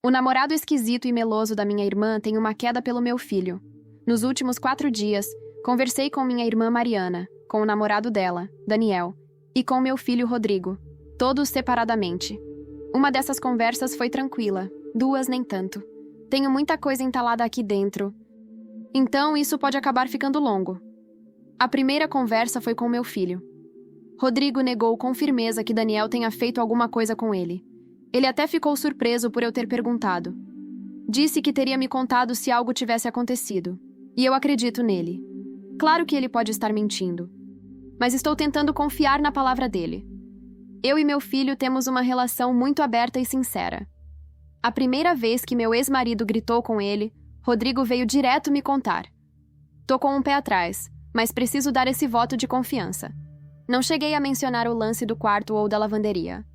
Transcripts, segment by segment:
O namorado esquisito e meloso da minha irmã tem uma queda pelo meu filho. Nos últimos 4 dias, conversei com minha irmã Mariana, com o namorado dela, Daniel, e com meu filho Rodrigo, todos separadamente. Uma dessas conversas foi tranquila, 2 nem tanto. Tenho muita coisa entalada aqui dentro. Então isso pode acabar ficando longo. A primeira conversa foi com meu filho. Rodrigo negou com firmeza que Daniel tenha feito alguma coisa com ele. Ele até ficou surpreso por eu ter perguntado. Disse que teria me contado se algo tivesse acontecido. E eu acredito nele. Claro que ele pode estar mentindo. Mas estou tentando confiar na palavra dele. Eu e meu filho temos uma relação muito aberta e sincera. A primeira vez que meu ex-marido gritou com ele, Rodrigo veio direto me contar. Tô com um pé atrás, mas preciso dar esse voto de confiança. Não cheguei a mencionar o lance do quarto ou da lavanderia.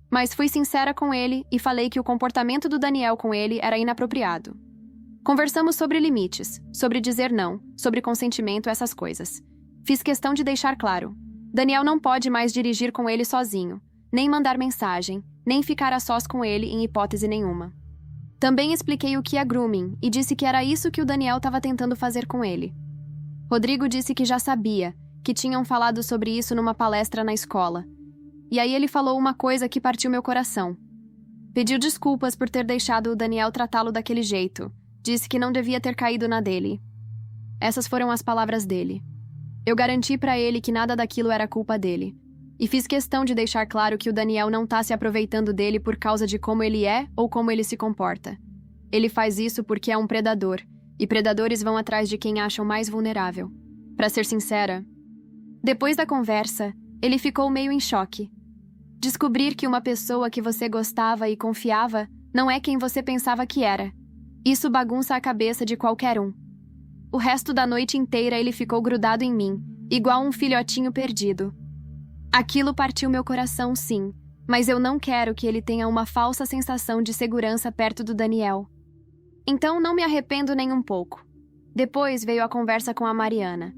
Mas fui sincera com ele e falei que o comportamento do Daniel com ele era inapropriado. Conversamos sobre limites, sobre dizer não, sobre consentimento, essas coisas. Fiz questão de deixar claro. Daniel não pode mais dirigir com ele sozinho, nem mandar mensagem, nem ficar a sós com ele em hipótese nenhuma. Também expliquei o que é grooming e disse que era isso que o Daniel estava tentando fazer com ele. Rodrigo disse que já sabia, que tinham falado sobre isso numa palestra na escola. E aí ele falou uma coisa que partiu meu coração. Pediu desculpas por ter deixado o Daniel tratá-lo daquele jeito. Disse que não devia ter caído na dele. Essas foram as palavras dele. Eu garanti pra ele que nada daquilo era culpa dele. E fiz questão de deixar claro que o Daniel não tá se aproveitando dele por causa de como ele é ou como ele se comporta. Ele faz isso porque é um predador, e predadores vão atrás de quem acham mais vulnerável. Pra ser sincera, depois da conversa, ele ficou meio em choque. Descobrir que uma pessoa que você gostava e confiava não é quem você pensava que era. Isso bagunça a cabeça de qualquer um. O resto da noite inteira ele ficou grudado em mim, igual um filhotinho perdido. Aquilo partiu meu coração, sim, mas eu não quero que ele tenha uma falsa sensação de segurança perto do Daniel. Então não me arrependo nem um pouco. Depois veio a conversa com a Mariana.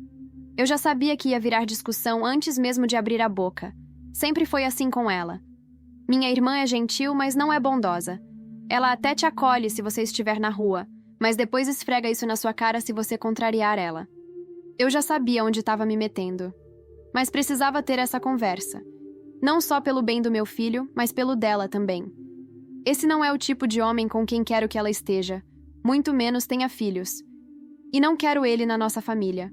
Eu já sabia que ia virar discussão antes mesmo de abrir a boca. Sempre foi assim com ela. Minha irmã é gentil, mas não é bondosa. Ela até te acolhe se você estiver na rua, mas depois esfrega isso na sua cara se você contrariar ela. Eu já sabia onde estava me metendo. Mas precisava ter essa conversa. Não só pelo bem do meu filho, mas pelo dela também. Esse não é o tipo de homem com quem quero que ela esteja. Muito menos tenha filhos. E não quero ele na nossa família.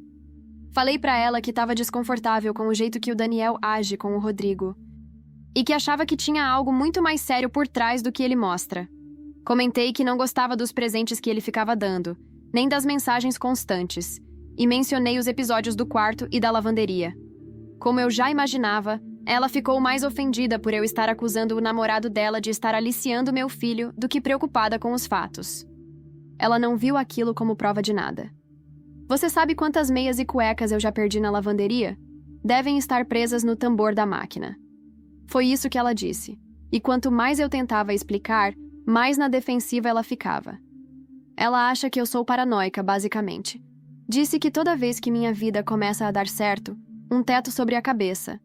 Falei pra ela que estava desconfortável com o jeito que o Daniel age com o Rodrigo. E que achava que tinha algo muito mais sério por trás do que ele mostra. Comentei que não gostava dos presentes que ele ficava dando, nem das mensagens constantes. E mencionei os episódios do quarto e da lavanderia. Como eu já imaginava, ela ficou mais ofendida por eu estar acusando o namorado dela de estar aliciando meu filho do que preocupada com os fatos. Ela não viu aquilo como prova de nada. Você sabe quantas meias e cuecas eu já perdi na lavanderia? Devem estar presas no tambor da máquina. Foi isso que ela disse. E quanto mais eu tentava explicar, mais na defensiva ela ficava. Ela acha que eu sou paranoica, basicamente. Disse que toda vez que minha vida começa a dar certo, um teto sobre a cabeça,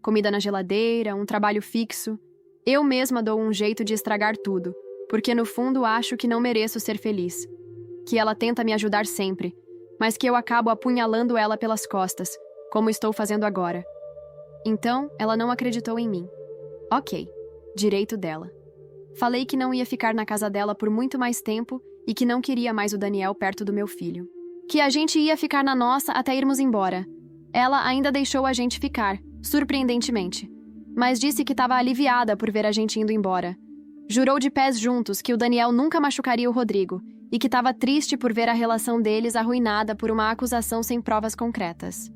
comida na geladeira, um trabalho fixo, eu mesma dou um jeito de estragar tudo, porque no fundo acho que não mereço ser feliz. Que ela tenta me ajudar sempre, mas que eu acabo apunhalando ela pelas costas, como estou fazendo agora. Então, ela não acreditou em mim. Ok, direito dela. Falei que não ia ficar na casa dela por muito mais tempo e que não queria mais o Daniel perto do meu filho. Que a gente ia ficar na nossa até irmos embora. Ela ainda deixou a gente ficar, surpreendentemente. Mas disse que estava aliviada por ver a gente indo embora. Jurou de pés juntos que o Daniel nunca machucaria o Rodrigo e que estava triste por ver a relação deles arruinada por uma acusação sem provas concretas.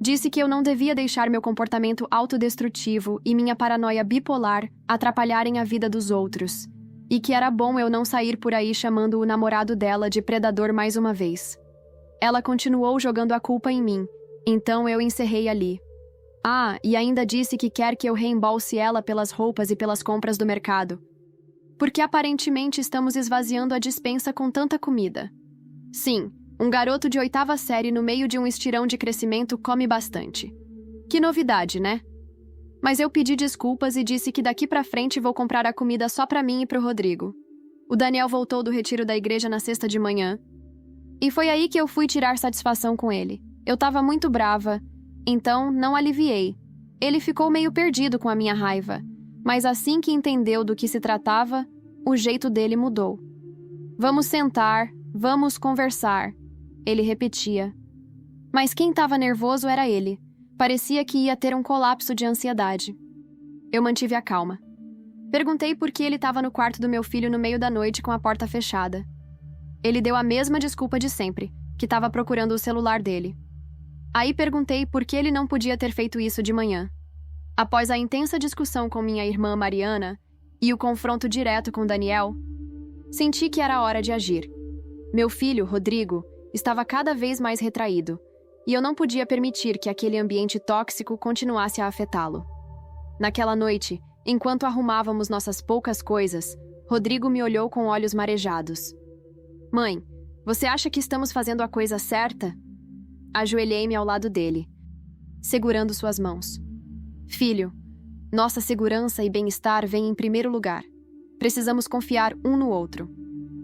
Disse que eu não devia deixar meu comportamento autodestrutivo e minha paranoia bipolar atrapalharem a vida dos outros, e que era bom eu não sair por aí chamando o namorado dela de predador mais uma vez. Ela continuou jogando a culpa em mim, então eu encerrei ali. Ah, e ainda disse que quer que eu reembolse ela pelas roupas e pelas compras do mercado. Porque aparentemente estamos esvaziando a despensa com tanta comida. Sim, um garoto de 8ª série no meio de um estirão de crescimento come bastante. Que novidade, né? Mas eu pedi desculpas e disse que daqui pra frente vou comprar a comida só pra mim e pro Rodrigo. O Daniel voltou do retiro da igreja na sexta de manhã. E foi aí que eu fui tirar satisfação com ele. Eu estava muito brava, então não aliviei. Ele ficou meio perdido com a minha raiva, mas assim que entendeu do que se tratava, o jeito dele mudou. Vamos sentar, vamos conversar, ele repetia. Mas quem estava nervoso era ele. Parecia que ia ter um colapso de ansiedade. Eu mantive a calma. Perguntei por que ele estava no quarto do meu filho no meio da noite com a porta fechada. Ele deu a mesma desculpa de sempre, que estava procurando o celular dele. Aí perguntei por que ele não podia ter feito isso de manhã. Após a intensa discussão com minha irmã Mariana e o confronto direto com Daniel, senti que era hora de agir. Meu filho, Rodrigo, estava cada vez mais retraído, e eu não podia permitir que aquele ambiente tóxico continuasse a afetá-lo. Naquela noite, enquanto arrumávamos nossas poucas coisas, Rodrigo me olhou com olhos marejados. Mãe, você acha que estamos fazendo a coisa certa? Ajoelhei-me ao lado dele, segurando suas mãos. Filho, nossa segurança e bem-estar vêm em primeiro lugar. Precisamos confiar um no outro.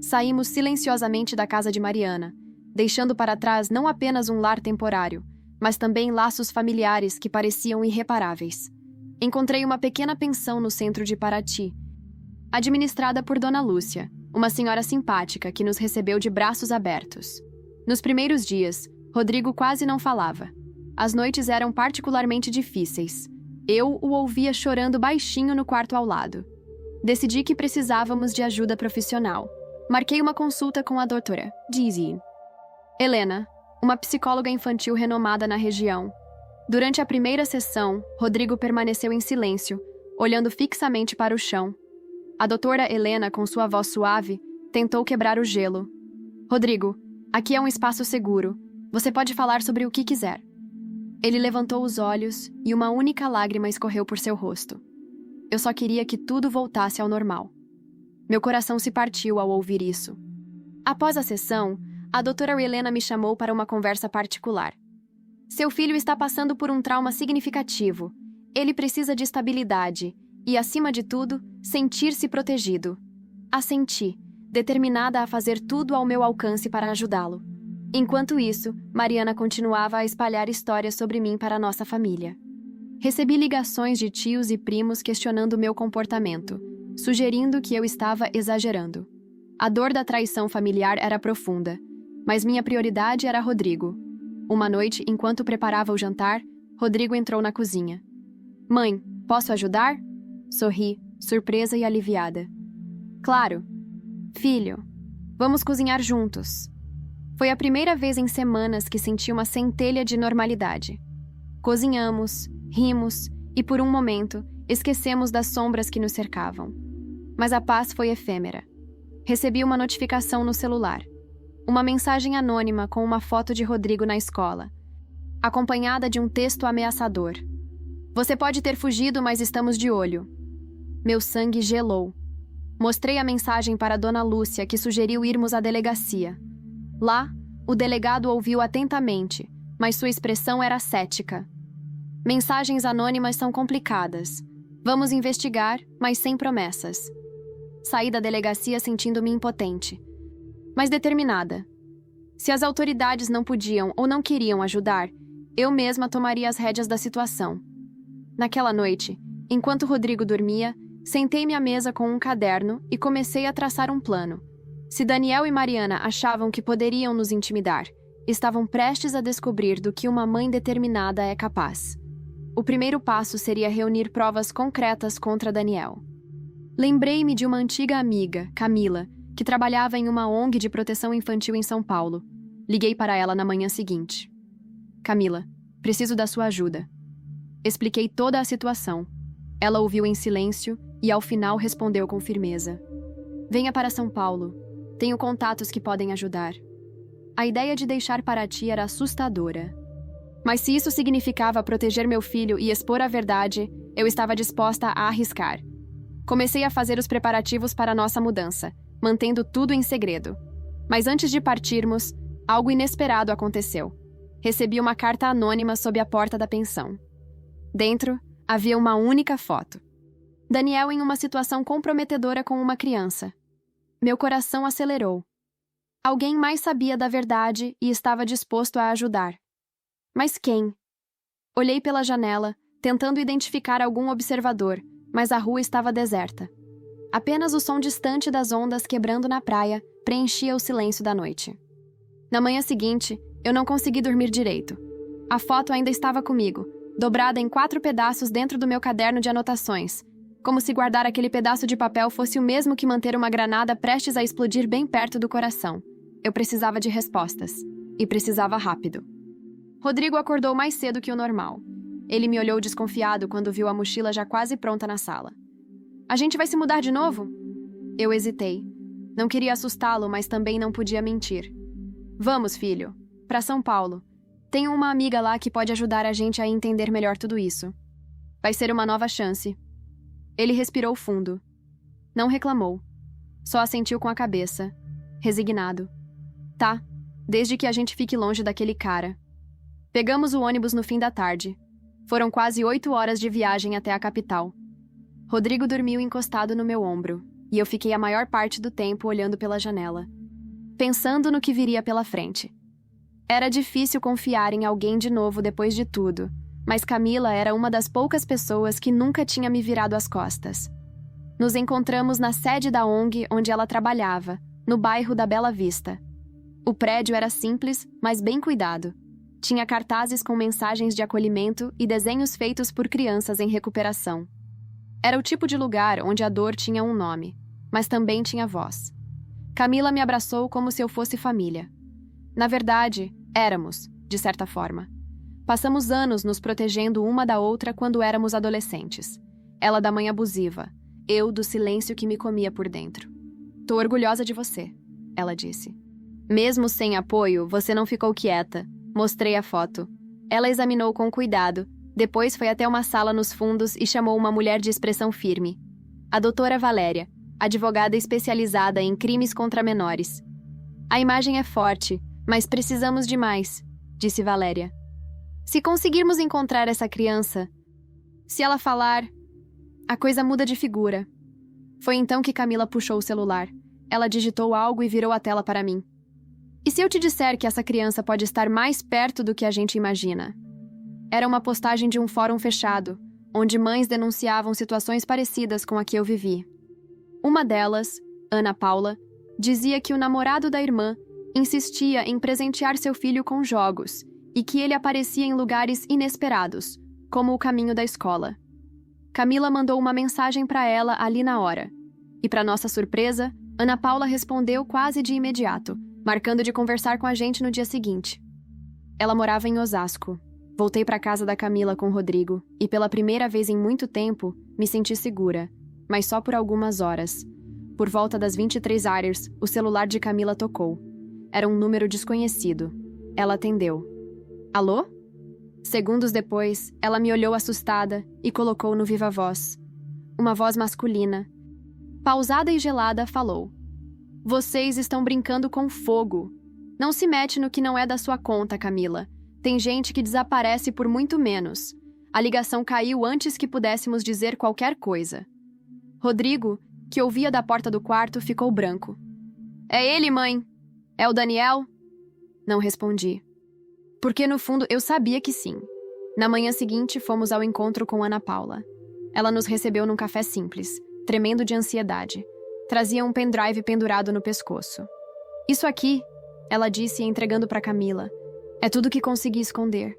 Saímos silenciosamente da casa de Mariana, deixando para trás não apenas um lar temporário, mas também laços familiares que pareciam irreparáveis. Encontrei uma pequena pensão no centro de Paraty, administrada por Dona Lúcia, uma senhora simpática que nos recebeu de braços abertos. Nos primeiros dias, Rodrigo quase não falava. As noites eram particularmente difíceis. Eu o ouvia chorando baixinho no quarto ao lado. Decidi que precisávamos de ajuda profissional. Marquei uma consulta com a doutora Dizzy Helena, uma psicóloga infantil renomada na região. Durante a primeira sessão, Rodrigo permaneceu em silêncio, olhando fixamente para o chão. A doutora Helena, com sua voz suave, tentou quebrar o gelo. Rodrigo, aqui é um espaço seguro. Você pode falar sobre o que quiser. Ele levantou os olhos e uma única lágrima escorreu por seu rosto. Eu só queria que tudo voltasse ao normal. Meu coração se partiu ao ouvir isso. Após a sessão, a doutora Helena me chamou para uma conversa particular. Seu filho está passando por um trauma significativo. Ele precisa de estabilidade e, acima de tudo, sentir-se protegido. Assenti, determinada a fazer tudo ao meu alcance para ajudá-lo. Enquanto isso, Mariana continuava a espalhar histórias sobre mim para nossa família. Recebi ligações de tios e primos questionando meu comportamento, sugerindo que eu estava exagerando. A dor da traição familiar era profunda, mas minha prioridade era Rodrigo. Uma noite, enquanto preparava o jantar, Rodrigo entrou na cozinha. Mãe, posso ajudar? Sorri, surpresa e aliviada. Claro. Filho, vamos cozinhar juntos. Foi a primeira vez em semanas que senti uma centelha de normalidade. Cozinhamos, rimos e, por um momento, esquecemos das sombras que nos cercavam. Mas a paz foi efêmera. Recebi uma notificação no celular. Uma mensagem anônima com uma foto de Rodrigo na escola, acompanhada de um texto ameaçador. Você pode ter fugido, mas estamos de olho. Meu sangue gelou. Mostrei a mensagem para Dona Lúcia, que sugeriu irmos à delegacia. Lá, o delegado ouviu atentamente, mas sua expressão era cética. Mensagens anônimas são complicadas. Vamos investigar, mas sem promessas. Saí da delegacia sentindo-me impotente, mas determinada. Se as autoridades não podiam ou não queriam ajudar, eu mesma tomaria as rédeas da situação. Naquela noite, enquanto Rodrigo dormia, sentei-me à mesa com um caderno e comecei a traçar um plano. Se Daniel e Mariana achavam que poderiam nos intimidar, estavam prestes a descobrir do que uma mãe determinada é capaz. O primeiro passo seria reunir provas concretas contra Daniel. Lembrei-me de uma antiga amiga, Camila, que trabalhava em uma ONG de proteção infantil em São Paulo. Liguei para ela na manhã seguinte. Camila, preciso da sua ajuda. Expliquei toda a situação. Ela ouviu em silêncio e, ao final, respondeu com firmeza. Venha para São Paulo. Tenho contatos que podem ajudar. A ideia de deixar Paraty era assustadora. Mas se isso significava proteger meu filho e expor a verdade, eu estava disposta a arriscar. Comecei a fazer os preparativos para a nossa mudança, mantendo tudo em segredo. Mas antes de partirmos, algo inesperado aconteceu. Recebi uma carta anônima sob a porta da pensão. Dentro, havia uma única foto. Daniel em uma situação comprometedora com uma criança. Meu coração acelerou. Alguém mais sabia da verdade e estava disposto a ajudar. Mas quem? Olhei pela janela, tentando identificar algum observador, mas a rua estava deserta. Apenas o som distante das ondas quebrando na praia preenchia o silêncio da noite. Na manhã seguinte, eu não consegui dormir direito. A foto ainda estava comigo, dobrada em 4 pedaços dentro do meu caderno de anotações, como se guardar aquele pedaço de papel fosse o mesmo que manter uma granada prestes a explodir bem perto do coração. Eu precisava de respostas. E precisava rápido. Rodrigo acordou mais cedo que o normal. Ele me olhou desconfiado quando viu a mochila já quase pronta na sala. A gente vai se mudar de novo? Eu hesitei. Não queria assustá-lo, mas também não podia mentir. Vamos, filho. Para São Paulo. Tenho uma amiga lá que pode ajudar a gente a entender melhor tudo isso. Vai ser uma nova chance. Ele respirou fundo. Não reclamou. Só assentiu com a cabeça. Resignado. Tá, desde que a gente fique longe daquele cara. Pegamos o ônibus no fim da tarde. Foram quase 8 horas de viagem até a capital. Rodrigo dormiu encostado no meu ombro, e eu fiquei a maior parte do tempo olhando pela janela, pensando no que viria pela frente. Era difícil confiar em alguém de novo depois de tudo, mas Camila era uma das poucas pessoas que nunca tinha me virado as costas. Nos encontramos na sede da ONG onde ela trabalhava, no bairro da Bela Vista. O prédio era simples, mas bem cuidado. Tinha cartazes com mensagens de acolhimento e desenhos feitos por crianças em recuperação. Era o tipo de lugar onde a dor tinha um nome, mas também tinha voz. Camila me abraçou como se eu fosse família. Na verdade, éramos, de certa forma. Passamos anos nos protegendo uma da outra quando éramos adolescentes. Ela da mãe abusiva, eu do silêncio que me comia por dentro. "Tô orgulhosa de você", ela disse. "Mesmo sem apoio, você não ficou quieta." Mostrei a foto. Ela examinou com cuidado, depois foi até uma sala nos fundos e chamou uma mulher de expressão firme. A doutora Valéria, advogada especializada em crimes contra menores. "A imagem é forte, mas precisamos de mais", disse Valéria. "Se conseguirmos encontrar essa criança, se ela falar, a coisa muda de figura." Foi então que Camila puxou o celular. Ela digitou algo e virou a tela para mim. "E se eu te disser que essa criança pode estar mais perto do que a gente imagina?" Era uma postagem de um fórum fechado, onde mães denunciavam situações parecidas com a que eu vivi. Uma delas, Ana Paula, dizia que o namorado da irmã insistia em presentear seu filho com jogos e que ele aparecia em lugares inesperados, como o caminho da escola. Camila mandou uma mensagem para ela ali na hora. E, para nossa surpresa, Ana Paula respondeu quase de imediato, marcando de conversar com a gente no dia seguinte. Ela morava em Osasco. Voltei para casa da Camila com o Rodrigo e, pela primeira vez em muito tempo, me senti segura, mas só por algumas horas. Por volta das 23h, o celular de Camila tocou. Era um número desconhecido. Ela atendeu. "Alô?" Segundos depois, ela me olhou assustada e colocou no viva voz. Uma voz masculina. Pausada e gelada, falou: "Vocês estão brincando com fogo. Não se mete no que não é da sua conta, Camila. Tem gente que desaparece por muito menos. A ligação caiu antes que pudéssemos dizer qualquer coisa." Rodrigo, que ouvia da porta do quarto, ficou branco. "É ele, mãe? É o Daniel?" Não respondi. Porque no fundo eu sabia que sim. Na manhã seguinte, fomos ao encontro com Ana Paula. Ela nos recebeu num café simples, tremendo de ansiedade. Trazia um pendrive pendurado no pescoço. "Isso aqui", ela disse, entregando para Camila, "é tudo que consegui esconder.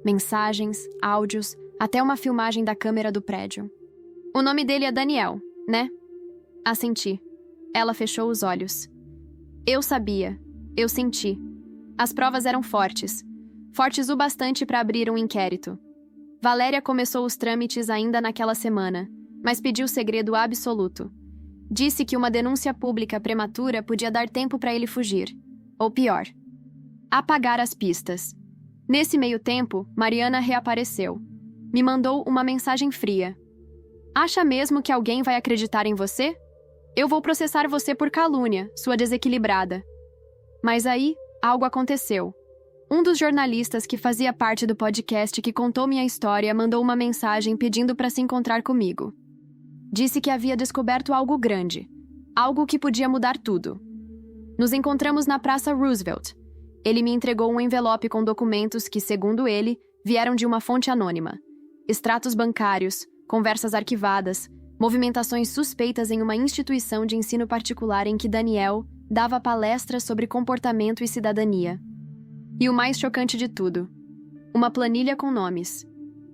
Mensagens, áudios, até uma filmagem da câmera do prédio. O nome dele é Daniel, né?" Assenti. Ela fechou os olhos. Eu sabia. Eu senti. As provas eram fortes. Fortes o bastante para abrir um inquérito. Valéria começou os trâmites ainda naquela semana, mas pediu segredo absoluto. Disse que uma denúncia pública prematura podia dar tempo para ele fugir. Ou pior, apagar as pistas. Nesse meio tempo, Mariana reapareceu. Me mandou uma mensagem fria. "Acha mesmo que alguém vai acreditar em você? Eu vou processar você por calúnia, sua desequilibrada." Mas aí, algo aconteceu. Um dos jornalistas que fazia parte do podcast que contou minha história mandou uma mensagem pedindo para se encontrar comigo. Disse que havia descoberto algo grande. Algo que podia mudar tudo. Nos encontramos na Praça Roosevelt. Ele me entregou um envelope com documentos que, segundo ele, vieram de uma fonte anônima. Extratos bancários, conversas arquivadas, movimentações suspeitas em uma instituição de ensino particular em que Daniel dava palestras sobre comportamento e cidadania. E o mais chocante de tudo, uma planilha com nomes.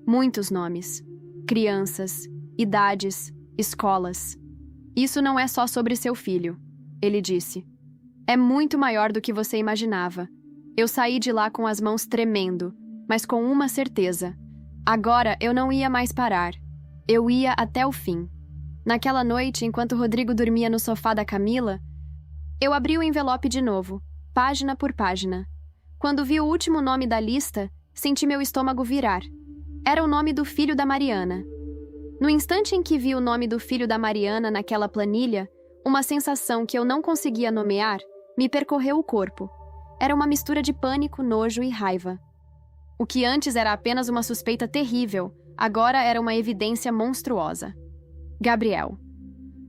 Muitos nomes. Crianças, idades, escolas. Isso não é só sobre seu filho, ele disse. É muito maior do que você imaginava. Eu saí de lá com as mãos tremendo, mas com uma certeza. Agora eu não ia mais parar. Eu ia até o fim. Naquela noite, enquanto Rodrigo dormia no sofá da Camila, eu abri o envelope de novo, página por página. Quando vi o último nome da lista, senti meu estômago virar. Era o nome do filho da Mariana. No instante em que vi o nome do filho da Mariana naquela planilha, uma sensação que eu não conseguia nomear me percorreu o corpo. Era uma mistura de pânico, nojo e raiva. O que antes era apenas uma suspeita terrível, agora era uma evidência monstruosa. Gabriel.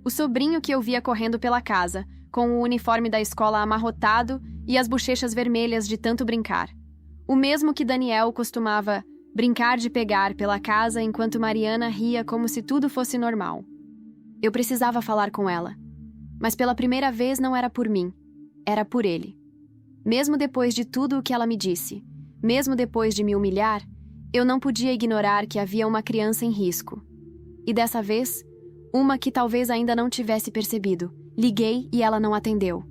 O sobrinho que eu via correndo pela casa, com o uniforme da escola amarrotado e as bochechas vermelhas de tanto brincar. O mesmo que Daniel costumava brincar de pegar pela casa enquanto Mariana ria como se tudo fosse normal. Eu precisava falar com ela. Mas pela primeira vez não era por mim, era por ele. Mesmo depois de tudo o que ela me disse, mesmo depois de me humilhar, eu não podia ignorar que havia uma criança em risco. E dessa vez, uma que talvez ainda não tivesse percebido. Liguei e ela não atendeu.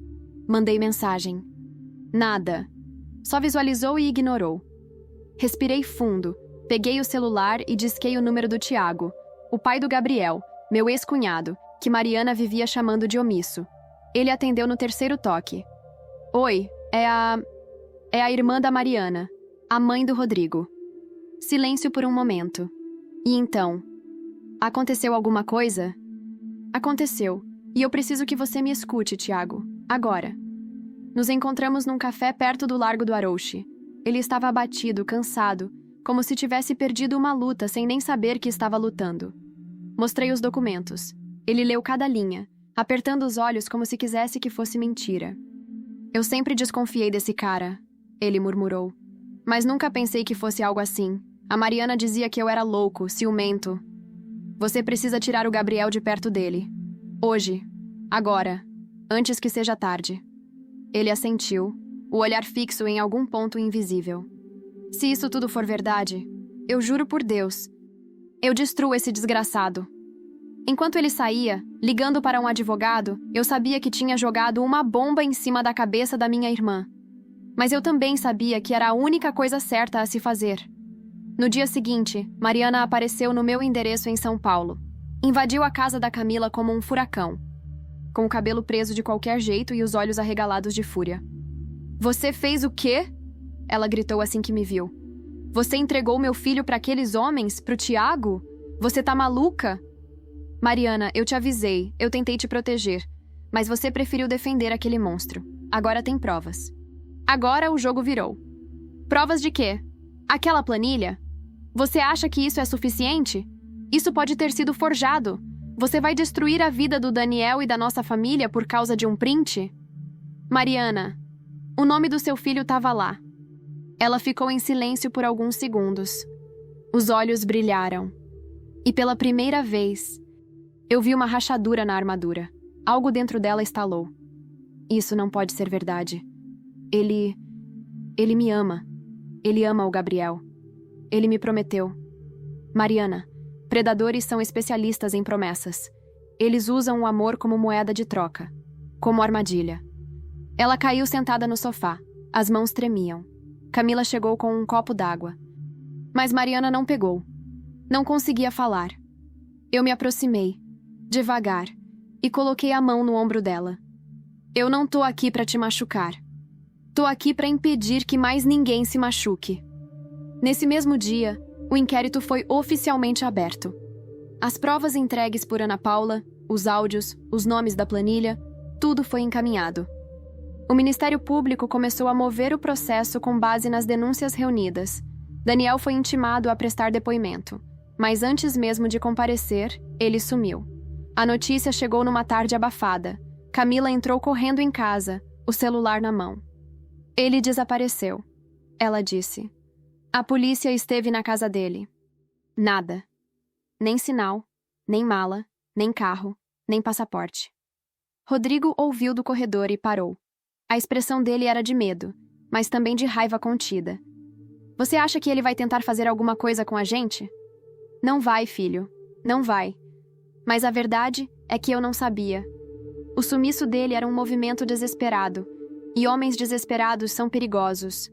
Mandei mensagem. Nada. Só visualizou e ignorou. Respirei fundo, peguei o celular e disquei o número do Tiago, o pai do Gabriel, meu ex-cunhado, que Mariana vivia chamando de omisso. Ele atendeu no terceiro toque. Oi, é a irmã da Mariana, a mãe do Rodrigo. Silêncio por um momento. E então? Aconteceu alguma coisa? Aconteceu. E eu preciso que você me escute, Tiago. Agora. Nos encontramos num café perto do Largo do Arouche. Ele estava abatido, cansado, como se tivesse perdido uma luta sem nem saber que estava lutando. Mostrei os documentos. Ele leu cada linha, apertando os olhos como se quisesse que fosse mentira. Eu sempre desconfiei desse cara, ele murmurou. Mas nunca pensei que fosse algo assim. A Mariana dizia que eu era louco, ciumento. Você precisa tirar o Gabriel de perto dele. Hoje. Agora. Antes que seja tarde. Ele assentiu, o olhar fixo em algum ponto invisível. Se isso tudo for verdade, eu juro por Deus, eu destruo esse desgraçado. Enquanto ele saía, ligando para um advogado, eu sabia que tinha jogado uma bomba em cima da cabeça da minha irmã. Mas eu também sabia que era a única coisa certa a se fazer. No dia seguinte, Mariana apareceu no meu endereço em São Paulo. Invadiu a casa da Camila como um furacão, com o cabelo preso de qualquer jeito e os olhos arregalados de fúria. Você fez o quê? Ela gritou assim que me viu. Você entregou meu filho para aqueles homens? Pro Tiago? Você tá maluca? Mariana, eu te avisei, eu tentei te proteger, mas você preferiu defender aquele monstro. Agora tem provas. Agora o jogo virou. Provas de quê? Aquela planilha? Você acha que isso é suficiente? Isso pode ter sido forjado. Você vai destruir a vida do Daniel e da nossa família por causa de um print? Mariana, o nome do seu filho estava lá. Ela ficou em silêncio por alguns segundos. Os olhos brilharam. E pela primeira vez, eu vi uma rachadura na armadura. Algo dentro dela estalou. Isso não pode ser verdade. Ele me ama. Ele ama o Gabriel. Ele me prometeu. Mariana, predadores são especialistas em promessas. Eles usam o amor como moeda de troca, como armadilha. Ela caiu sentada no sofá. As mãos tremiam. Camila chegou com um copo d'água. Mas Mariana não pegou. Não conseguia falar. Eu me aproximei, devagar, e coloquei a mão no ombro dela. Eu não tô aqui pra te machucar. Tô aqui pra impedir que mais ninguém se machuque. Nesse mesmo dia, o inquérito foi oficialmente aberto. As provas entregues por Ana Paula, os áudios, os nomes da planilha, tudo foi encaminhado. O Ministério Público começou a mover o processo com base nas denúncias reunidas. Daniel foi intimado a prestar depoimento, mas antes mesmo de comparecer, ele sumiu. A notícia chegou numa tarde abafada, Camila entrou correndo em casa, o celular na mão. Ele desapareceu, ela disse. A polícia esteve na casa dele. Nada. Nem sinal, nem mala, nem carro, nem passaporte. Rodrigo ouviu do corredor e parou. A expressão dele era de medo, mas também de raiva contida. Você acha que ele vai tentar fazer alguma coisa com a gente? Não vai, filho. Não vai. Mas a verdade é que eu não sabia. O sumiço dele era um movimento desesperado, e homens desesperados são perigosos.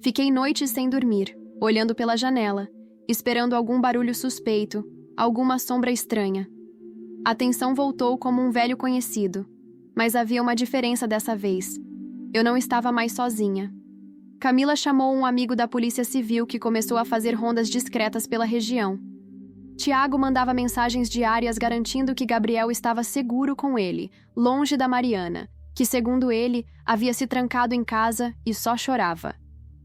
Fiquei noites sem dormir, olhando pela janela, esperando algum barulho suspeito, alguma sombra estranha. A tensão voltou como um velho conhecido, mas havia uma diferença dessa vez. Eu não estava mais sozinha. Camila chamou um amigo da Polícia Civil que começou a fazer rondas discretas pela região. Tiago mandava mensagens diárias garantindo que Gabriel estava seguro com ele, longe da Mariana, que, segundo ele, havia se trancado em casa e só chorava.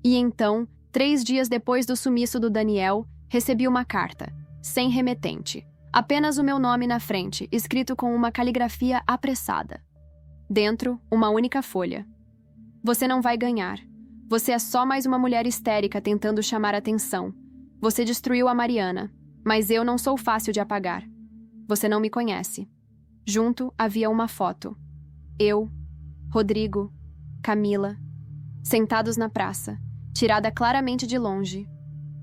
E então, 3 dias depois do sumiço do Daniel, recebi uma carta, sem remetente. Apenas o meu nome na frente, escrito com uma caligrafia apressada. Dentro, uma única folha. Você não vai ganhar. Você é só mais uma mulher histérica tentando chamar atenção. Você destruiu a Mariana, mas eu não sou fácil de apagar. Você não me conhece. Junto havia uma foto. Eu, Rodrigo, Camila, sentados na praça, tirada claramente de longe.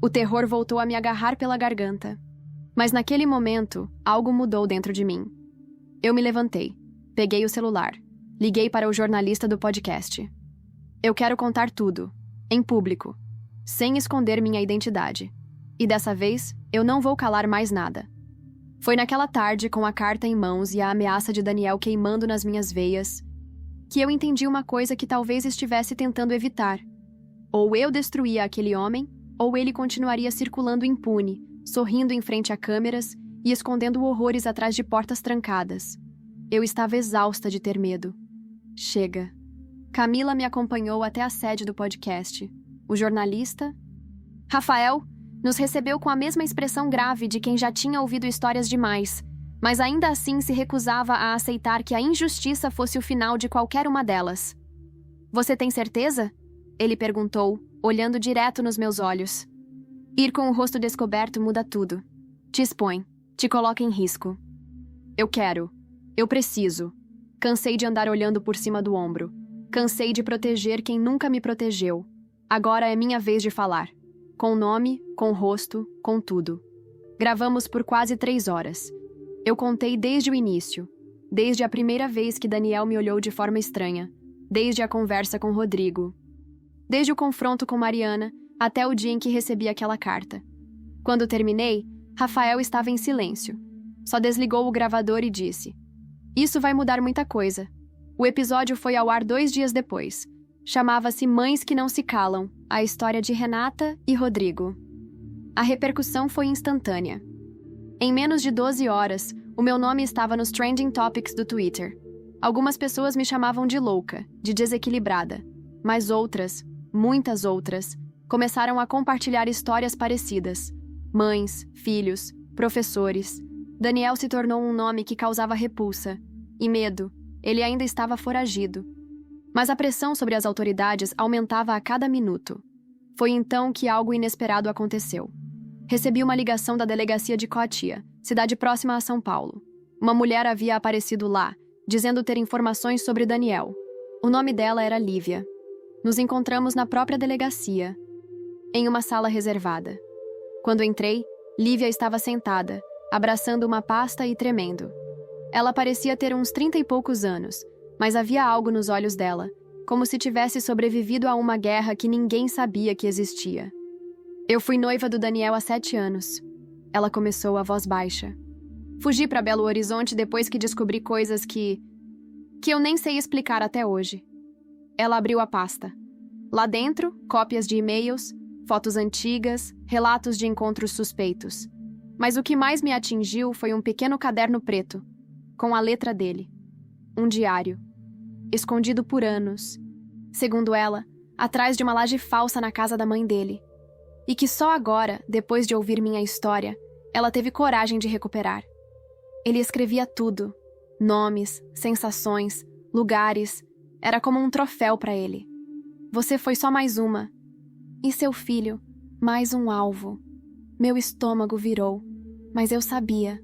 O terror voltou a me agarrar pela garganta. Mas naquele momento, algo mudou dentro de mim. Eu me levantei, peguei o celular, liguei para o jornalista do podcast. Eu quero contar tudo, em público, sem esconder minha identidade. E dessa vez, eu não vou calar mais nada. Foi naquela tarde, com a carta em mãos e a ameaça de Daniel queimando nas minhas veias, que eu entendi uma coisa que talvez estivesse tentando evitar. Ou eu destruía aquele homem, ou ele continuaria circulando impune, sorrindo em frente a câmeras e escondendo horrores atrás de portas trancadas. Eu estava exausta de ter medo. Chega. Camila me acompanhou até a sede do podcast. O jornalista, Rafael, nos recebeu com a mesma expressão grave de quem já tinha ouvido histórias demais, mas ainda assim se recusava a aceitar que a injustiça fosse o final de qualquer uma delas. Você tem certeza? Ele perguntou, olhando direto nos meus olhos. Ir com o rosto descoberto muda tudo. Te expõe, te coloca em risco. Eu quero. Eu preciso. Cansei de andar olhando por cima do ombro. Cansei de proteger quem nunca me protegeu. Agora é minha vez de falar. Com nome, com rosto, com tudo. Gravamos por quase 3 horas. Eu contei desde o início. Desde a primeira vez que Daniel me olhou de forma estranha. Desde a conversa com Rodrigo. Desde o confronto com Mariana, até o dia em que recebi aquela carta. Quando terminei, Rafael estava em silêncio. Só desligou o gravador e disse: Isso vai mudar muita coisa. O episódio foi ao ar 2 dias depois. Chamava-se Mães que Não Se Calam, a história de Renata e Rodrigo. A repercussão foi instantânea. Em menos de 12 horas, o meu nome estava nos trending topics do Twitter. Algumas pessoas me chamavam de louca, de desequilibrada, mas outras, muitas outras, começaram a compartilhar histórias parecidas. Mães, filhos, professores. Daniel se tornou um nome que causava repulsa e medo. Ele ainda estava foragido. Mas a pressão sobre as autoridades aumentava a cada minuto. Foi então que algo inesperado aconteceu. Recebi uma ligação da delegacia de Coatia, cidade próxima a São Paulo. Uma mulher havia aparecido lá, dizendo ter informações sobre Daniel. O nome dela era Lívia. Nos encontramos na própria delegacia, em uma sala reservada. Quando entrei, Lívia estava sentada, abraçando uma pasta e tremendo. Ela parecia ter uns 30 e poucos anos, mas havia algo nos olhos dela, como se tivesse sobrevivido a uma guerra que ninguém sabia que existia. Eu fui noiva do Daniel há 7 anos. Ela começou a voz baixa. Fugi para Belo Horizonte depois que descobri coisas que eu nem sei explicar até hoje. Ela abriu a pasta. Lá dentro, cópias de e-mails, fotos antigas, relatos de encontros suspeitos. Mas o que mais me atingiu foi um pequeno caderno preto, com a letra dele. Um diário. Escondido por anos. Segundo ela, atrás de uma laje falsa na casa da mãe dele. E que só agora, depois de ouvir minha história, ela teve coragem de recuperar. Ele escrevia tudo. Nomes, sensações, lugares. Era como um troféu para ele. Você foi só mais uma. E seu filho, mais um alvo. Meu estômago virou, mas eu sabia.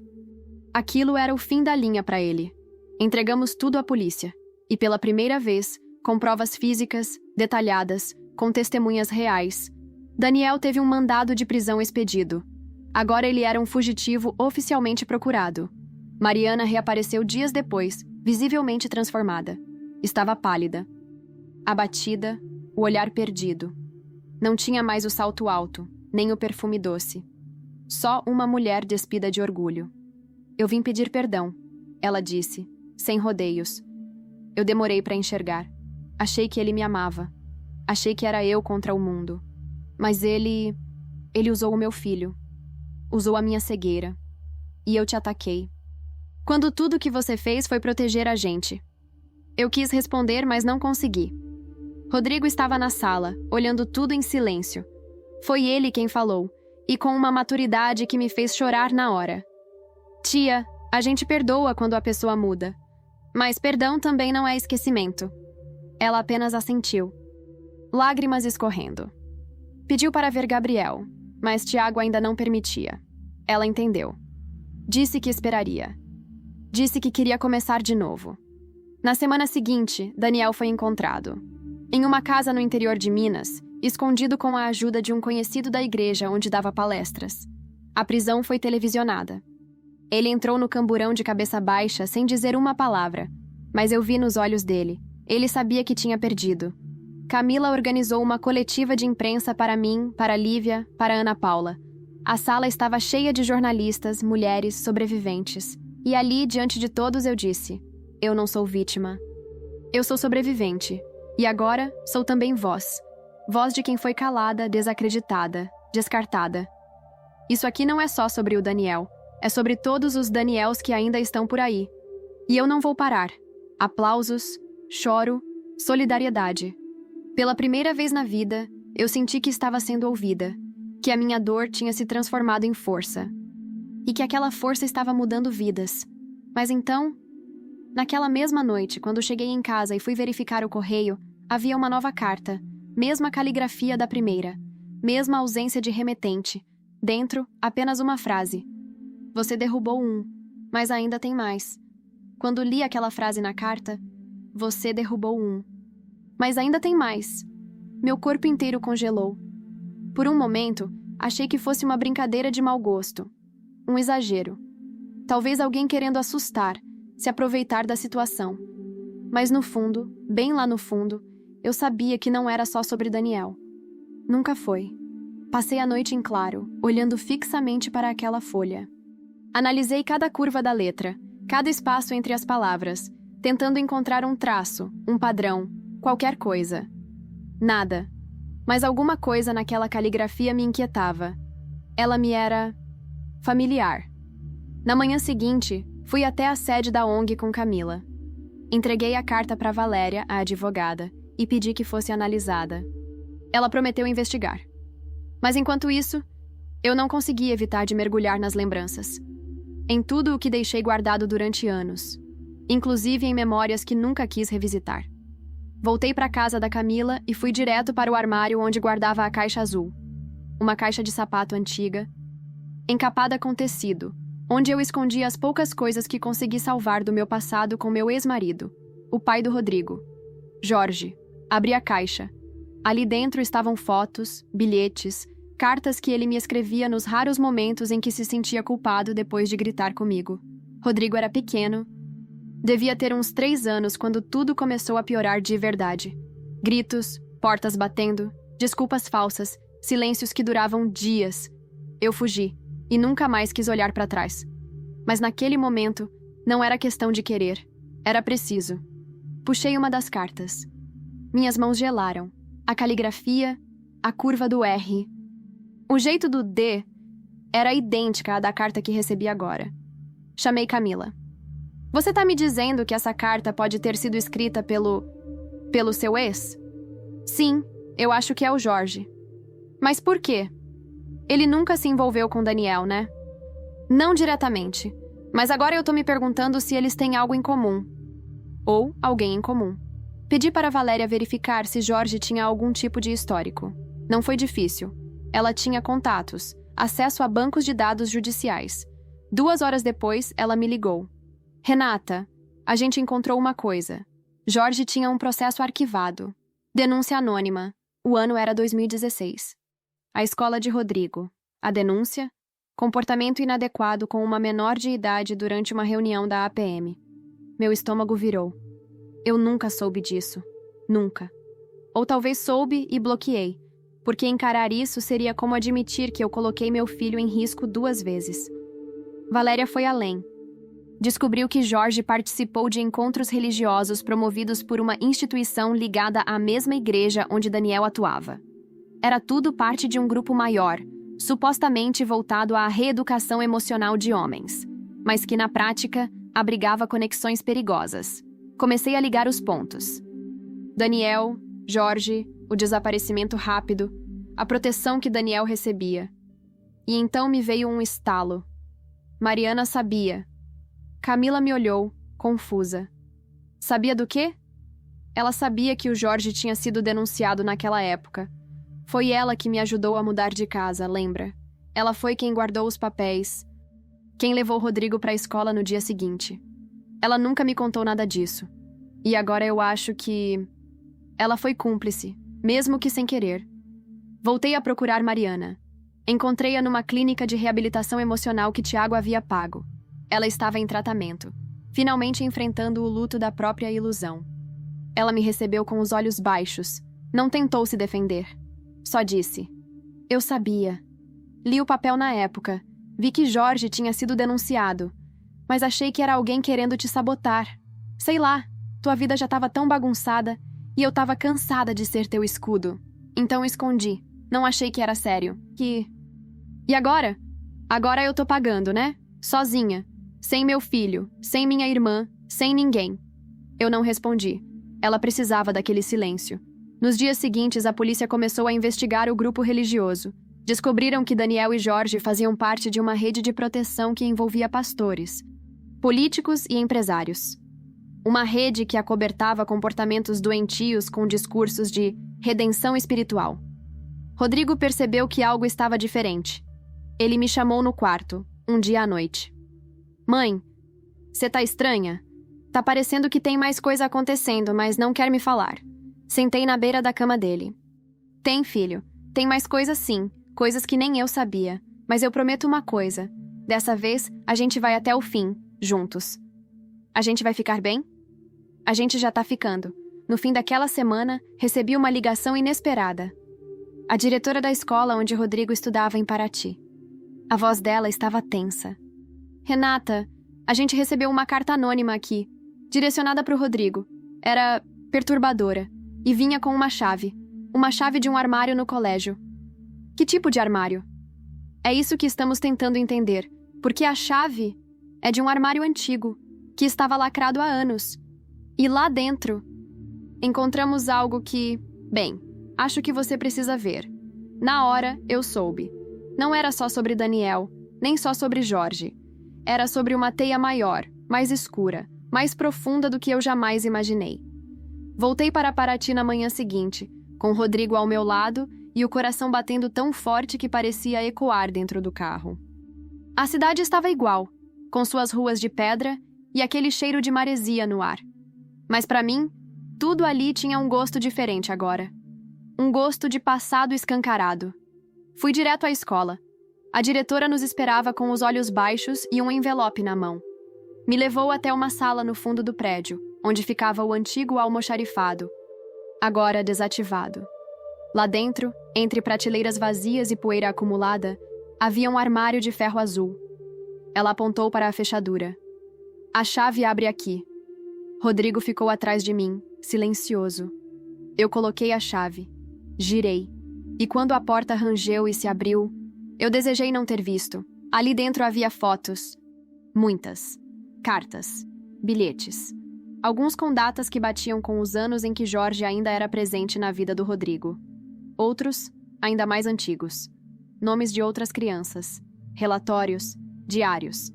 Aquilo era o fim da linha para ele. Entregamos tudo à polícia. E pela primeira vez, com provas físicas, detalhadas, com testemunhas reais, Daniel teve um mandado de prisão expedido. Agora ele era um fugitivo oficialmente procurado. Mariana reapareceu dias depois, visivelmente transformada. Estava pálida, abatida, o olhar perdido. Não tinha mais o salto alto, nem o perfume doce. Só uma mulher despida de orgulho. Eu vim pedir perdão, ela disse, sem rodeios. Eu demorei para enxergar. Achei que ele me amava. Achei que era eu contra o mundo. Mas ele usou o meu filho. Usou a minha cegueira. E eu te ataquei. Quando tudo que você fez foi proteger a gente. Eu quis responder, mas não consegui. Rodrigo estava na sala, olhando tudo em silêncio. Foi ele quem falou, e com uma maturidade que me fez chorar na hora. Tia, a gente perdoa quando a pessoa muda. Mas perdão também não é esquecimento. Ela apenas assentiu. Lágrimas escorrendo. Pediu para ver Gabriel, mas Tiago ainda não permitia. Ela entendeu. Disse que esperaria. Disse que queria começar de novo. Na semana seguinte, Daniel foi encontrado. Em uma casa no interior de Minas, escondido com a ajuda de um conhecido da igreja onde dava palestras. A prisão foi televisionada. Ele entrou no camburão de cabeça baixa sem dizer uma palavra, mas eu vi nos olhos dele. Ele sabia que tinha perdido. Camila organizou uma coletiva de imprensa para mim, para Lívia, para Ana Paula. A sala estava cheia de jornalistas, mulheres, sobreviventes. E ali, diante de todos, eu disse: eu não sou vítima. Eu sou sobrevivente. E agora, sou também voz. Voz de quem foi calada, desacreditada, descartada. Isso aqui não é só sobre o Daniel. É sobre todos os Daniels que ainda estão por aí. E eu não vou parar. Aplausos, choro, solidariedade. Pela primeira vez na vida, eu senti que estava sendo ouvida, que a minha dor tinha se transformado em força. E que aquela força estava mudando vidas. Mas então, naquela mesma noite, quando cheguei em casa e fui verificar o correio, havia uma nova carta, mesma caligrafia da primeira, mesma ausência de remetente. Dentro, apenas uma frase. Você derrubou um, mas ainda tem mais. Quando li aquela frase na carta, você derrubou um. Mas ainda tem mais. Meu corpo inteiro congelou. Por um momento, achei que fosse uma brincadeira de mau gosto. Um exagero. Talvez alguém querendo assustar, se aproveitar da situação. Mas no fundo, bem lá no fundo, eu sabia que não era só sobre Daniel. Nunca foi. Passei a noite em claro, olhando fixamente para aquela folha. Analisei cada curva da letra, cada espaço entre as palavras, tentando encontrar um traço, um padrão, qualquer coisa. Nada. Mas alguma coisa naquela caligrafia me inquietava. Ela me era familiar. Na manhã seguinte, fui até a sede da ONG com Camila. Entreguei a carta para Valéria, a advogada, e pedi que fosse analisada. Ela prometeu investigar. Mas enquanto isso, eu não consegui evitar de mergulhar nas lembranças. Em tudo o que deixei guardado durante anos, inclusive em memórias que nunca quis revisitar. Voltei para a casa da Camila e fui direto para o armário onde guardava a caixa azul. Uma caixa de sapato antiga, encapada com tecido, onde eu escondia as poucas coisas que consegui salvar do meu passado com meu ex-marido, o pai do Rodrigo. Jorge. Abri a caixa. Ali dentro estavam fotos, bilhetes, cartas que ele me escrevia nos raros momentos em que se sentia culpado depois de gritar comigo. Rodrigo era pequeno. Devia ter uns 3 anos quando tudo começou a piorar de verdade. Gritos, portas batendo, desculpas falsas, silêncios que duravam dias. Eu fugi e nunca mais quis olhar para trás. Mas naquele momento, não era questão de querer. Era preciso. Puxei uma das cartas. Minhas mãos gelaram. A caligrafia, a curva do R. O jeito do D era idêntica à da carta que recebi agora. Chamei Camila. Você tá me dizendo que essa carta pode ter sido escrita pelo seu ex? Sim, eu acho que é o Jorge. Mas por quê? Ele nunca se envolveu com Daniel, né? Não diretamente. Mas agora eu tô me perguntando se eles têm algo em comum. Ou alguém em comum. Pedi para Valéria verificar se Jorge tinha algum tipo de histórico. Não foi difícil. Ela tinha contatos, acesso a bancos de dados judiciais. 2 horas depois, ela me ligou. Renata, a gente encontrou uma coisa. Jorge tinha um processo arquivado. Denúncia anônima. O ano era 2016. A escola de Rodrigo. A denúncia? Comportamento inadequado com uma menor de idade durante uma reunião da APM. Meu estômago virou. Eu nunca soube disso. Nunca. Ou talvez soube e bloqueei, porque encarar isso seria como admitir que eu coloquei meu filho em risco 2 vezes. Valéria foi além. Descobriu que Jorge participou de encontros religiosos promovidos por uma instituição ligada à mesma igreja onde Daniel atuava. Era tudo parte de um grupo maior, supostamente voltado à reeducação emocional de homens, mas que na prática abrigava conexões perigosas. Comecei a ligar os pontos. Daniel, Jorge, o desaparecimento rápido, a proteção que Daniel recebia. E então me veio um estalo. Mariana sabia. Camila me olhou, confusa. Sabia do quê? Ela sabia que o Jorge tinha sido denunciado naquela época. Foi ela que me ajudou a mudar de casa, lembra? Ela foi quem guardou os papéis, quem levou Rodrigo para a escola no dia seguinte. Ela nunca me contou nada disso. E agora eu acho que... ela foi cúmplice, mesmo que sem querer. Voltei a procurar Mariana. Encontrei-a numa clínica de reabilitação emocional que Tiago havia pago. Ela estava em tratamento, finalmente enfrentando o luto da própria ilusão. Ela me recebeu com os olhos baixos. Não tentou se defender. Só disse: eu sabia. Li o papel na época. Vi que Jorge tinha sido denunciado. Mas achei que era alguém querendo te sabotar. Sei lá, tua vida já estava tão bagunçada e eu estava cansada de ser teu escudo. Então escondi. Não achei que era sério. E agora? Agora eu tô pagando, né? Sozinha. Sem meu filho, sem minha irmã, sem ninguém. Eu não respondi. Ela precisava daquele silêncio. Nos dias seguintes, a polícia começou a investigar o grupo religioso. Descobriram que Daniel e Jorge faziam parte de uma rede de proteção que envolvia pastores, políticos e empresários. Uma rede que acobertava comportamentos doentios com discursos de redenção espiritual. Rodrigo percebeu que algo estava diferente. Ele me chamou no quarto, um dia à noite. Mãe, você tá estranha? Tá parecendo que tem mais coisa acontecendo, mas não quer me falar. Sentei na beira da cama dele. Tem, filho. Tem mais coisas sim. Coisas que nem eu sabia. Mas eu prometo uma coisa. Dessa vez, a gente vai até o fim, juntos. A gente vai ficar bem? A gente já tá ficando. No fim daquela semana, recebi uma ligação inesperada. A diretora da escola onde Rodrigo estudava em Paraty. A voz dela estava tensa. Renata, a gente recebeu uma carta anônima aqui, direcionada para o Rodrigo. Era perturbadora e vinha com uma chave de um armário no colégio. Que tipo de armário? É isso que estamos tentando entender, porque a chave é de um armário antigo, que estava lacrado há anos. E lá dentro, encontramos algo que, bem, acho que você precisa ver. Na hora, eu soube. Não era só sobre Daniel, nem só sobre Jorge. Era sobre uma teia maior, mais escura, mais profunda do que eu jamais imaginei. Voltei para Paraty na manhã seguinte, com Rodrigo ao meu lado e o coração batendo tão forte que parecia ecoar dentro do carro. A cidade estava igual, com suas ruas de pedra e aquele cheiro de maresia no ar. Mas para mim, tudo ali tinha um gosto diferente agora. Um gosto de passado escancarado. Fui direto à escola. A diretora nos esperava com os olhos baixos e um envelope na mão. Me levou até uma sala no fundo do prédio, onde ficava o antigo almoxarifado, agora desativado. Lá dentro, entre prateleiras vazias e poeira acumulada, havia um armário de ferro azul. Ela apontou para a fechadura. A chave abre aqui. Rodrigo ficou atrás de mim, silencioso. Eu coloquei a chave. Girei. E quando a porta rangeu e se abriu, eu desejei não ter visto. Ali dentro havia fotos. Muitas. Cartas. Bilhetes. Alguns com datas que batiam com os anos em que Jorge ainda era presente na vida do Rodrigo. Outros, ainda mais antigos. Nomes de outras crianças. Relatórios. Diários.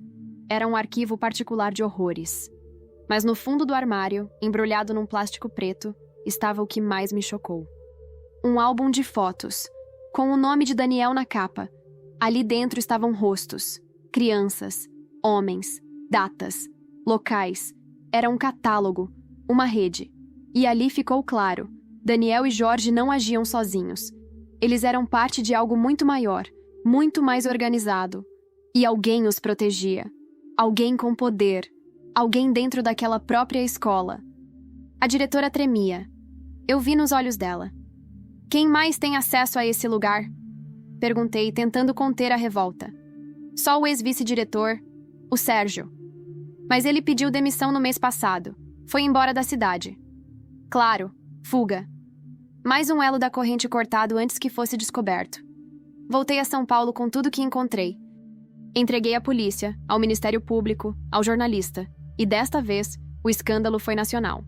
era um arquivo particular de horrores. Mas no fundo do armário, embrulhado num plástico preto, estava o que mais me chocou. Um álbum de fotos, com o nome de Daniel na capa. Ali dentro estavam rostos, crianças, homens, datas, locais. Era um catálogo, uma rede. E ali ficou claro, Daniel e Jorge não agiam sozinhos. Eles eram parte de algo muito maior, muito mais organizado. E alguém os protegia. Alguém com poder. Alguém dentro daquela própria escola. A diretora tremia. Eu vi nos olhos dela. Quem mais tem acesso a esse lugar? Perguntei, tentando conter a revolta. Só o ex-vice-diretor, o Sérgio. Mas ele pediu demissão no mês passado. Foi embora da cidade. Claro, fuga. Mais um elo da corrente cortado antes que fosse descoberto. Voltei a São Paulo com tudo que encontrei. Entreguei à polícia, ao Ministério Público, ao jornalista. E desta vez, o escândalo foi nacional.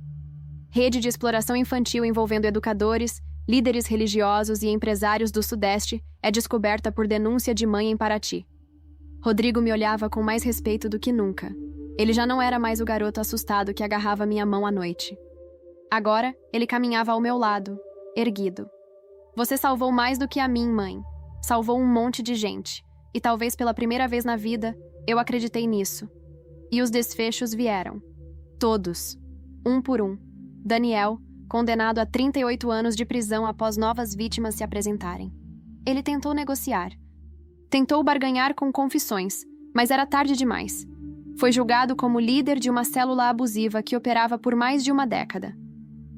Rede de exploração infantil envolvendo educadores, líderes religiosos e empresários do Sudeste é descoberta por denúncia de mãe em Paraty. Rodrigo me olhava com mais respeito do que nunca. Ele já não era mais o garoto assustado que agarrava minha mão à noite. Agora, ele caminhava ao meu lado, erguido. Você salvou mais do que a mim, mãe. Salvou um monte de gente. E talvez pela primeira vez na vida, eu acreditei nisso. E os desfechos vieram. Todos. Um por um. Daniel, condenado a 38 anos de prisão após novas vítimas se apresentarem. Ele tentou negociar. Tentou barganhar com confissões, mas era tarde demais. Foi julgado como líder de uma célula abusiva que operava por mais de uma década.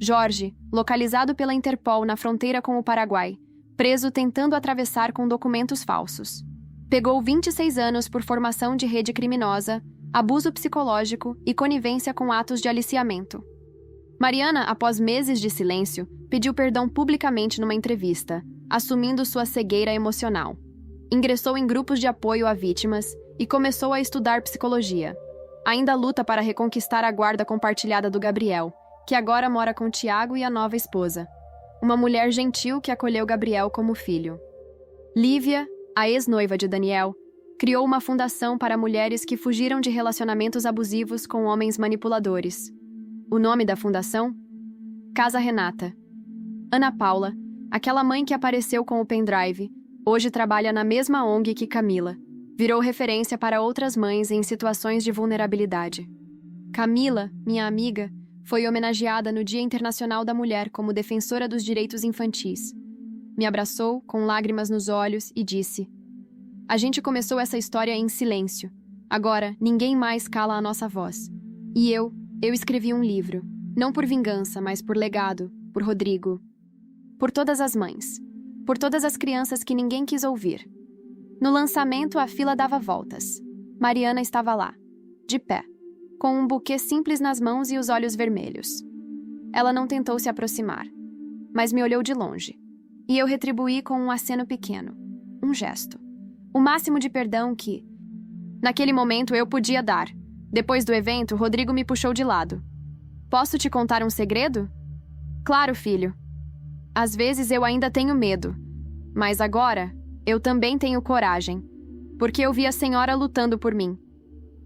Jorge, localizado pela Interpol na fronteira com o Paraguai, preso tentando atravessar com documentos falsos. Pegou 26 anos por formação de rede criminosa, abuso psicológico e conivência com atos de aliciamento. Mariana, após meses de silêncio, pediu perdão publicamente numa entrevista, assumindo sua cegueira emocional. Ingressou em grupos de apoio a vítimas e começou a estudar psicologia. Ainda luta para reconquistar a guarda compartilhada do Gabriel, que agora mora com Tiago e a nova esposa. Uma mulher gentil que acolheu Gabriel como filho. Lívia, a ex-noiva de Daniel, criou uma fundação para mulheres que fugiram de relacionamentos abusivos com homens manipuladores. O nome da fundação? Casa Renata. Ana Paula, aquela mãe que apareceu com o pendrive, hoje trabalha na mesma ONG que Camila. Virou referência para outras mães em situações de vulnerabilidade. Camila, minha amiga, foi homenageada no Dia Internacional da Mulher como defensora dos direitos infantis. Me abraçou, com lágrimas nos olhos, e disse: "A gente começou essa história em silêncio. Agora, ninguém mais cala a nossa voz. E eu escrevi um livro. Não por vingança, mas por legado, por Rodrigo. Por todas as mães. Por todas as crianças que ninguém quis ouvir." No lançamento, a fila dava voltas. Mariana estava lá, de pé, com um buquê simples nas mãos e os olhos vermelhos. Ela não tentou se aproximar, mas me olhou de longe. E eu retribuí com um aceno pequeno, um gesto. O máximo de perdão que, naquele momento, eu podia dar. Depois do evento, Rodrigo me puxou de lado. "Posso te contar um segredo?" "Claro, filho. Às vezes eu ainda tenho medo, mas agora eu também tenho coragem, porque eu vi a senhora lutando por mim.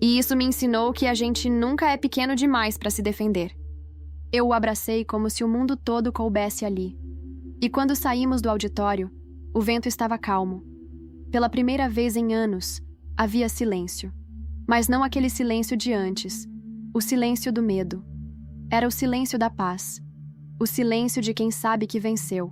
E isso me ensinou que a gente nunca é pequeno demais para se defender." Eu o abracei como se o mundo todo coubesse ali. E quando saímos do auditório, o vento estava calmo. Pela primeira vez em anos, havia silêncio. Mas não aquele silêncio de antes, o silêncio do medo. Era o silêncio da paz. O silêncio de quem sabe que venceu.